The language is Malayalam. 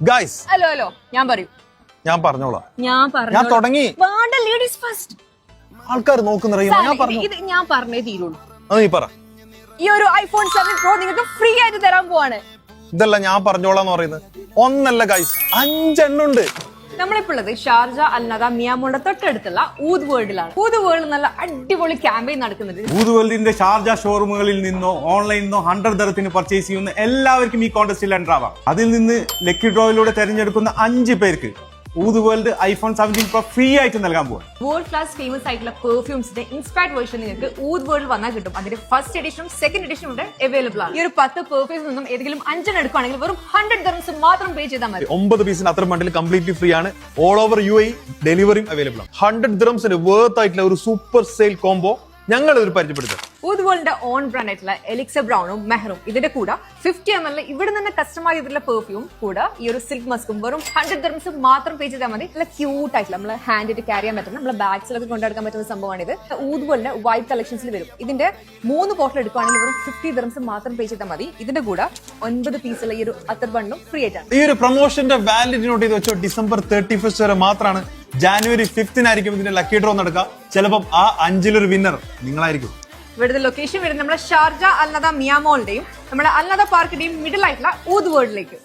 ഗൈസ് ഹലോ ഹലോ ഞാൻ പറയൂ ഞാൻ പറഞ്ഞോളാം. ഞാൻ തുടങ്ങി. വേണ്ട, ലേഡീസ് ഫസ്റ്റ്. ആൾക്കാർ നോക്കുന്ന ഇത് ഞാൻ പറഞ്ഞേ തീരുള്ളൂ. നീ പറ. ഈ ഒരു iPhone 7 Pro നിങ്ങൾക്ക് ഫ്രീ ആയിട്ട് തരാൻ പോവാണ്. ഇതല്ല ഞാൻ പറഞ്ഞോളാന്ന് പറയുന്നത്. ഒന്നല്ല ഗൈസ്, 5 എണ്ണുണ്ട്. നമ്മളിപ്പോൾ ഉള്ളത് ഷാർജ അൽനദ മിയാമോളുടെ തൊട്ടടുത്തുള്ള ഊദ് വേൾഡിലാണ്. ഊദ് വേൾഡ് നല്ല അടിപൊളി ക്യാമ്പയിൻ നടക്കുന്നുണ്ട്. ഊദ് വേൾഡിന്റെ ഷാർജ ഷോറൂമുകളിൽ നിന്നോ ഓൺലൈനിൽ നിന്നോ 100 ദിർഹത്തിന് പർച്ചേസ് ചെയ്യുന്ന എല്ലാവർക്കും ഈ കോൺടെസ്റ്റിൽ എൻ്റർ ആവാം. അതിൽ നിന്ന് ലക്കി ഡ്രോയിലൂടെ തെരഞ്ഞെടുക്കുന്ന 5 പേർക്ക് ഊദ് വേൾഡ് iPhone 17 Pro ഫ്രീ ആയിട്ട് നൽകാൻ പോകും. വേൾഡ് ക്ലാസ് ഫേമസ് ആയിട്ടുള്ള പെർഫ്യൂംസിന്റെ ഇൻസ്പയർഡ് വേർഷൻ നിങ്ങൾക്ക് ഊദ് വേൾഡ് വന്നാൽ കിട്ടും. അതിന്റെ ഫസ്റ്റ് എഡിഷനും സെക്കൻഡ് എഡിഷനും ഉണ്ട് അവൈലബിൾ ആണ്. ഈ ഒരു 10 പെർഫ്യൂംസ് നിന്നും ഏതെങ്കിലും 5 എടുക്കുകയാണെങ്കിൽ വെറും 100 dirhams മാത്രം പേ ചെയ്താൽ മതി. 9 പീസിന് അത്ര ബണ്ടിൽ കംപ്ലീറ്റ്ലി ഫ്രീ ആണ്. ഓൾ ഓവർ UAE ഡെലിവറിയും അവൈലബിൾ ആണ്. 100 dirhamsന് വർത്ത് ആയിട്ടുള്ള ഒരു സൂപ്പർ സെയിൽ കോംബോ ഞങ്ങൾ ഒരു പരിചയപ്പെടുത്തും. ഊദ് വേൾഡിന്റെ ഓൺ ബ്രാൻഡ് ആയിട്ടുള്ള എലിക്സർ ബ്രൗണും മെഹറും ഇതിന്റെ കൂടെ 50 ml ഇവിടെ നിന്ന് കസ്റ്റമൈസ് ചെയ്തിട്ടുള്ള പെർഫ്യൂം കൂടെ ഈ ഒരു സിൽക്ക് മസ്കും വെറും 100 dirhams മാത്രം പേ ചെയ്താൽ മതി. നല്ല ക്യൂട്ട് ആയിട്ടുള്ള നമ്മളെ ഹാൻഡിൽ ക്യാരി ചെയ്യാൻ പറ്റുന്ന നമ്മളെ ബാഗ്സിലൊക്കെ കൊണ്ടുനടക്കാൻ പറ്റുന്ന സംഭവമാണ് ഇത്. ഊദ് വേൾഡിന്റെ വൈറ്റ് കളക്ഷൻസിൽ വരും. ഇതിന്റെ 3 ബോട്ടിൽ എടുക്കുകയാണെങ്കിൽ വെറും 50 dirhams മാത്രം പേ ചെയ്താൽ മതി. ഇതിന്റെ കൂടെ 9 പീസുള്ള ഈ ഒരു അത്തർ ബണ്ണും ഫ്രീ ആയിട്ടാണ്. ഈ ഒരു പ്രൊമോഷന്റെ വാലിഡിറ്റി നോട്ട് ചെയ്ത് വെച്ചോ. December 31st വരെ മാത്രമാണ്. January 5th ഇതിന്റെ ലക്കി ഡ്രോ നടക്കുക. ചിലപ്പം ആ 5-ലൊരു വിന്നർ നിങ്ങളായിരിക്കും. ഇവിടുത്തെ ലൊക്കേഷൻ വരുന്നത് നമ്മുടെ ഷാർജ അൽനദ മിയാമോളിന്റെയും നമ്മുടെ അൽനദ പാർക്കിന്റെയും മിഡിൽ ആയിട്ടുള്ള ഊദ് വേൾഡിലേക്ക്.